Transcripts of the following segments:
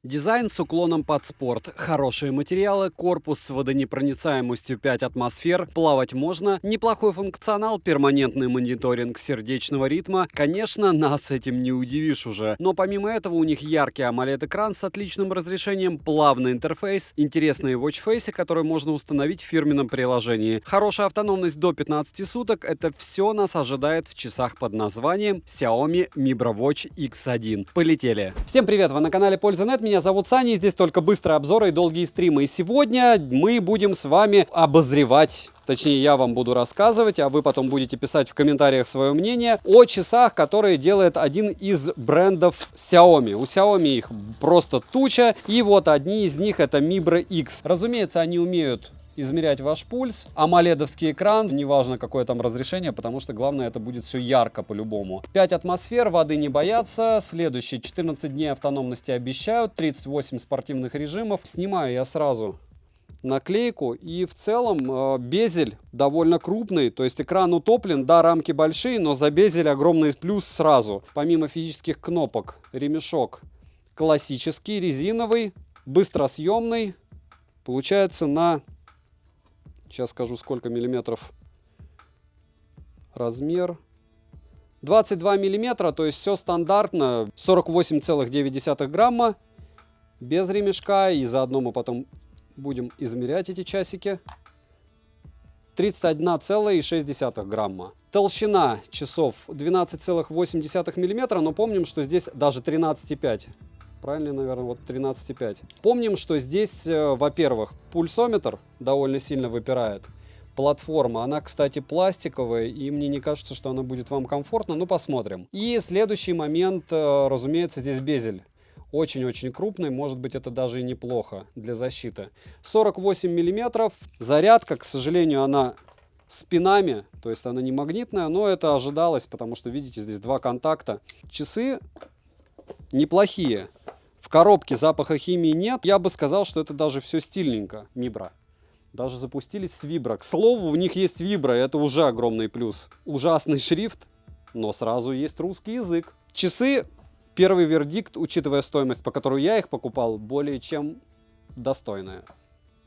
Дизайн с уклоном под спорт, хорошие материалы, корпус с водонепроницаемостью 5 атмосфер, плавать можно, неплохой функционал, перманентный мониторинг сердечного ритма. Конечно, нас этим не удивишь уже. Но помимо этого у них яркий AMOLED-экран с отличным разрешением, плавный интерфейс, интересные watchface, которые можно установить в фирменном приложении. Хорошая автономность до 15 суток. Это все нас ожидает в часах под названием Xiaomi Mi Bra Watch X1. Полетели! Всем привет! Вы на канале Польза.нет. Меня зовут Саня, и здесь только быстрые обзоры и долгие стримы. И сегодня мы будем с вами обозревать, точнее я вам буду рассказывать, а вы потом будете писать в комментариях свое мнение о часах, которые делает один из брендов Xiaomi. У Xiaomi их просто туча, и вот одни из них это Mi Bra X. Разумеется, они умеют измерять ваш пульс, AMOLED-овский экран, неважно какое там разрешение, потому что главное это будет все ярко по-любому. 5 атмосфер, воды не боятся. Следующий, 14 дней автономности обещают, 38 спортивных режимов. Снимаю я сразу наклейку, и в целом безель довольно крупный, то есть экран утоплен, да, рамки большие, но за безель огромный плюс сразу. Помимо физических кнопок, ремешок классический, резиновый, быстросъемный, получается на... Сейчас скажу, сколько миллиметров размер. 22 миллиметра, то есть все стандартно. 48,9 грамма без ремешка. И заодно мы потом будем измерять эти часики. 31,6 грамма. Толщина часов 12,8 миллиметра, но помним, что здесь даже 13,5. Правильно, наверное, вот 13,5. Помним, что здесь, во-первых, пульсометр довольно сильно выпирает. Платформа, она, кстати, пластиковая, и мне не кажется, что она будет вам комфортна, но посмотрим. И следующий момент, разумеется, здесь безель. Очень-очень крупный, может быть, это даже и неплохо для защиты. 48 миллиметров. Зарядка, к сожалению, она с пинами, то есть она не магнитная, но это ожидалось, потому что, видите, здесь два контакта. Часы неплохие. В коробке запаха химии нет. Я бы сказал, что это даже все стильненько. Mi Bra. Даже запустились с Vibra. К слову, у них есть Vibra, это уже огромный плюс. Ужасный шрифт, но сразу есть русский язык. Часы, первый вердикт, учитывая стоимость, по которой я их покупал, более чем достойная.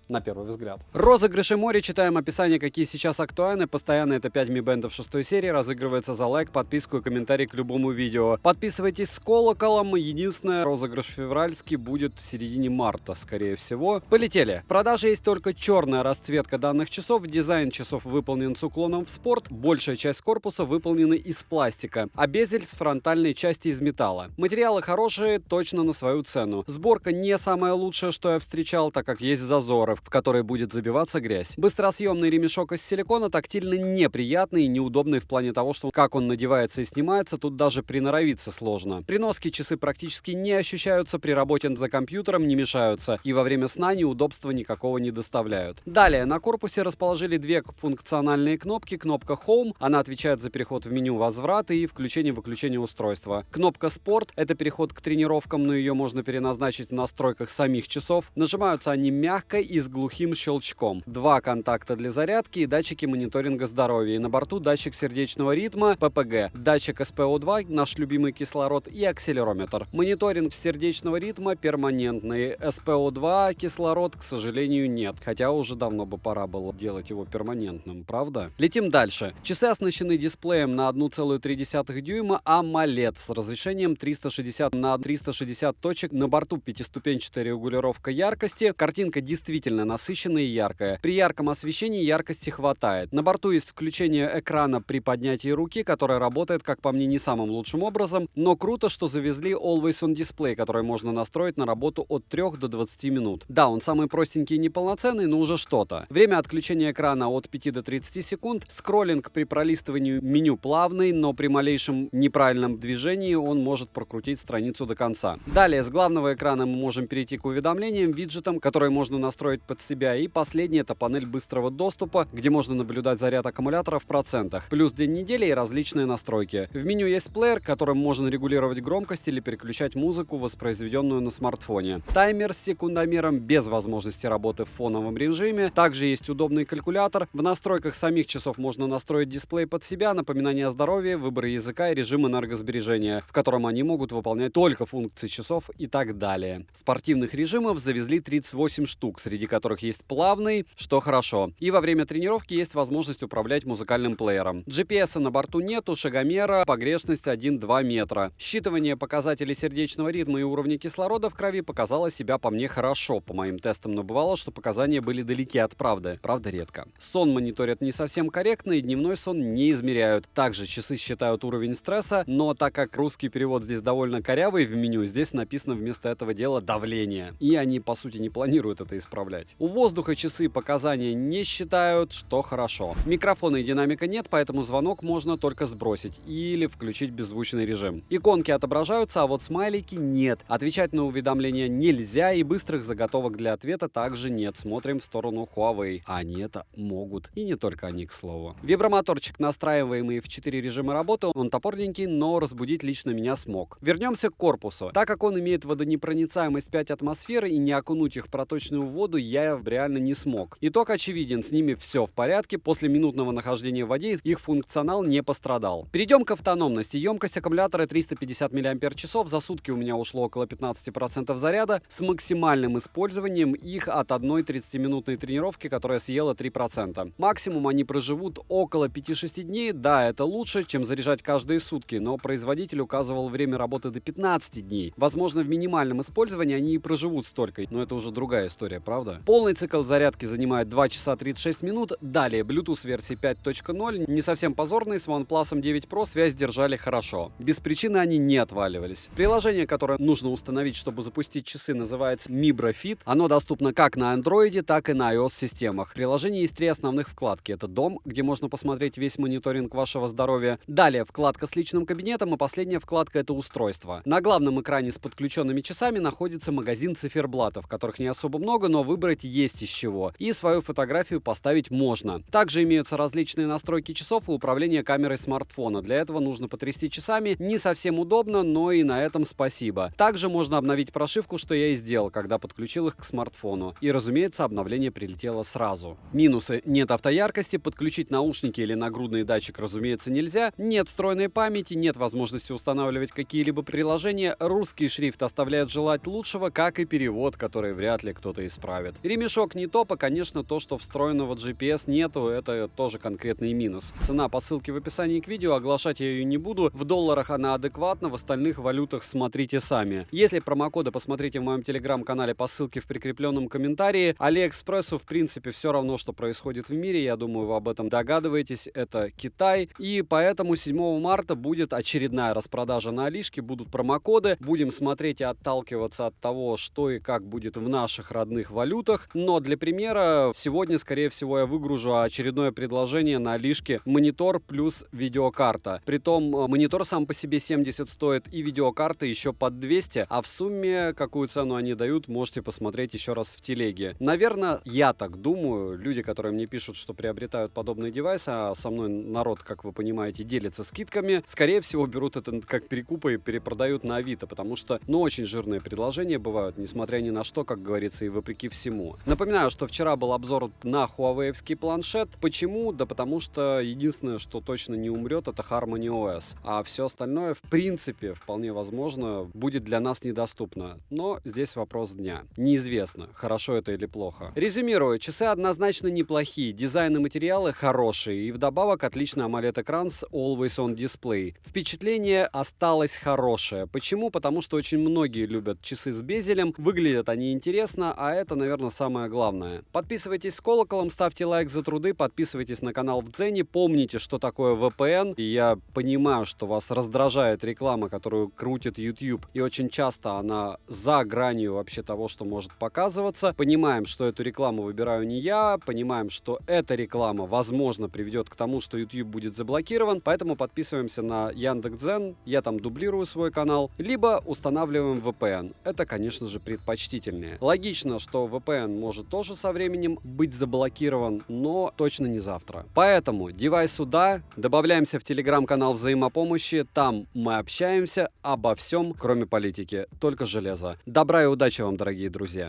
На первый взгляд. Розыгрыши море. Читаем описание, какие сейчас актуальны. Постоянно это 5 Mi Band'ов 6 серии. Разыгрывается за лайк, подписку и комментарий к любому видео. Подписывайтесь с колоколом. Единственное, розыгрыш февральский будет в середине марта, скорее всего. Полетели. В продаже есть только черная расцветка данных часов. Дизайн часов выполнен с уклоном в спорт. Большая часть корпуса выполнена из пластика, а безель с фронтальной части из металла. Материалы хорошие, точно на свою цену. Сборка не самая лучшая, что я встречал, так как есть зазоры, в которой будет забиваться грязь. Быстросъемный ремешок из силикона тактильно неприятный и неудобный в плане того, что как он надевается и снимается, тут даже приноровиться сложно. При носке часы практически не ощущаются, при работе за компьютером не мешаются, и во время сна неудобства никакого не доставляют. Далее, на корпусе расположили две функциональные кнопки. Кнопка Home, она отвечает за переход в меню возврата и включение-выключение устройства. Кнопка Sport, это переход к тренировкам, но ее можно переназначить в настройках самих часов. Нажимаются они мягко и с глухим щелчком. Два контакта для зарядки и датчики мониторинга здоровья. И на борту датчик сердечного ритма, ППГ, датчик SpO2, наш любимый кислород, и акселерометр. Мониторинг сердечного ритма перманентный. SpO2, кислород, к сожалению, нет. Хотя уже давно бы пора было делать его перманентным, правда? Летим дальше. Часы оснащены дисплеем на 1,3 дюйма AMOLED с разрешением 360 на 360 точек. На борту пятиступенчатая регулировка яркости. Картинка действительно насыщенная и яркая. При ярком освещении яркости хватает. На борту есть включение экрана при поднятии руки, которое работает, как по мне, не самым лучшим образом, но круто, что завезли Always On Display, который можно настроить на работу от 3 до 20 минут. Да, он самый простенький и неполноценный, но уже что-то. Время отключения экрана от 5 до 30 секунд. Скроллинг при пролистывании меню плавный, но при малейшем неправильном движении он может прокрутить страницу до конца. Далее, с главного экрана мы можем перейти к уведомлениям, виджетам, которые можно настроить под себя. И последний — это панель быстрого доступа, где можно наблюдать заряд аккумулятора в процентах. Плюс день недели и различные настройки. В меню есть плеер, которым можно регулировать громкость или переключать музыку, воспроизведенную на смартфоне. Таймер с секундомером без возможности работы в фоновом режиме. Также есть удобный калькулятор. В настройках самих часов можно настроить дисплей под себя, напоминание о здоровье, выбор языка и режим энергосбережения, в котором они могут выполнять только функции часов и так далее. Спортивных режимов завезли 38 штук, среди которых есть плавный, что хорошо. И во время тренировки есть возможность управлять музыкальным плеером. GPS на борту нету, шагомера, погрешность 1-2 метра. Считывание показателей сердечного ритма и уровня кислорода в крови показало себя по мне хорошо по моим тестам, но бывало, что показания были далеки от правды. Правда, редко. Сон мониторят не совсем корректно и дневной сон не измеряют. Также часы считают уровень стресса, но так как русский перевод здесь довольно корявый в меню, здесь написано вместо этого дела давление. И они, по сути, не планируют это исправлять. У воздуха часы показания не считают, что хорошо. Микрофона и динамика нет, поэтому звонок можно только сбросить или включить беззвучный режим. Иконки отображаются, а вот смайлики нет. Отвечать на уведомления нельзя, и быстрых заготовок для ответа также нет. Смотрим в сторону Huawei. Они это могут. И не только они, к слову. Вибромоторчик, настраиваемый в 4 режима работы, он топорненький, но разбудить лично меня смог. Вернемся к корпусу. Так как он имеет водонепроницаемость 5 атмосфер и не окунуть их в проточную воду я реально не смог. Итог очевиден, с ними все в порядке. После минутного нахождения в воде их функционал не пострадал. Перейдем к автономности. Емкость аккумулятора 350 мАч. За сутки у меня ушло около 15% заряда с максимальным использованием их от одной 30-минутной тренировки, которая съела 3%. Максимум они проживут около 5-6 дней. Да, это лучше, чем заряжать каждые сутки, но производитель указывал время работы до 15 дней. Возможно, в минимальном использовании они и проживут столько, но это уже другая история, правда? Полный цикл зарядки занимает 2 часа 36 минут. Далее, Bluetooth версии 5.0, не совсем позорный, с OnePlus 9 Pro связь держали хорошо. Без причины они не отваливались. Приложение, которое нужно установить, чтобы запустить часы, называется Mibra Fit. Оно доступно как на Android, так и на iOS-системах. В приложении есть 3 основных вкладки. Это дом, где можно посмотреть весь мониторинг вашего здоровья. Далее вкладка с личным кабинетом, и последняя вкладка — это устройство. На главном экране с подключенными часами находится магазин циферблатов, которых не особо много, но выбрать есть из чего. И свою фотографию поставить можно. Также имеются различные настройки часов и управление камерой смартфона. Для этого нужно потрясти часами. Не совсем удобно, но и на этом спасибо. Также можно обновить прошивку, что я и сделал, когда подключил их к смартфону. И, разумеется, обновление прилетело сразу. Минусы: нет автояркости, подключить наушники или нагрудный датчик, разумеется, нельзя. Нет встроенной памяти, нет возможности устанавливать какие-либо приложения. Русский шрифт оставляет желать лучшего, как и перевод, который вряд ли кто-то исправит. Ремешок не топ, и, конечно, то, что встроенного GPS нету, это тоже конкретный минус. Цена по ссылке в описании к видео, оглашать я ее не буду. В долларах она адекватна, в остальных валютах смотрите сами. Если промокоды, посмотрите в моем телеграм-канале по ссылке в прикрепленном комментарии. Алиэкспрессу, в принципе, все равно, что происходит в мире. Я думаю, вы об этом догадываетесь. Это Китай. И поэтому 7 марта будет очередная распродажа на Алишке. Будут промокоды. Будем смотреть и отталкиваться от того, что и как будет в наших родных валютах. Но для примера, сегодня, скорее всего, я выгружу очередное предложение на Алишке: монитор плюс видеокарта. Притом монитор сам по себе 70 стоит и видеокарта еще под 200, а в сумме какую цену они дают, можете посмотреть еще раз в телеге. Наверное, я так думаю, люди, которые мне пишут, что приобретают подобные девайсы, а со мной народ, как вы понимаете, делится скидками, скорее всего, берут это как перекуп и перепродают на Авито, потому что, очень жирные предложения бывают, несмотря ни на что, как говорится, и вопреки всему. Напоминаю, что вчера был обзор на Huawei-овский планшет. Почему? Да потому что единственное, что точно не умрет, это Harmony OS. А все остальное, в принципе, вполне возможно, будет для нас недоступно. Но здесь вопрос дня. Неизвестно, хорошо это или плохо. Резюмирую, часы однозначно неплохие, дизайн и материалы хорошие, и вдобавок отличный AMOLED-экран с Always On Display. Впечатление осталось хорошее. Почему? Потому что очень многие любят часы с безелем, выглядят они интересно, а это, наверное, самое главное. Подписывайтесь с колоколом, ставьте лайк за труды, подписывайтесь на канал в Дзене, помните, что такое VPN. И я понимаю, что вас раздражает реклама, которую крутит YouTube, и очень часто она за гранью вообще того, что может показываться. Понимаем, что эту рекламу выбираю не я, понимаем, что эта реклама, возможно, приведет к тому, что YouTube будет заблокирован, поэтому подписываемся на Яндекс.Дзен, я там дублирую свой канал, либо устанавливаем VPN. Это, конечно же, предпочтительнее. Логично, что VPN VPN может тоже со временем быть заблокирован, но точно не завтра. Поэтому девайс сюда, добавляемся в телеграм-канал взаимопомощи, там мы общаемся обо всем, кроме политики, только железо. Добра и удачи вам, дорогие друзья!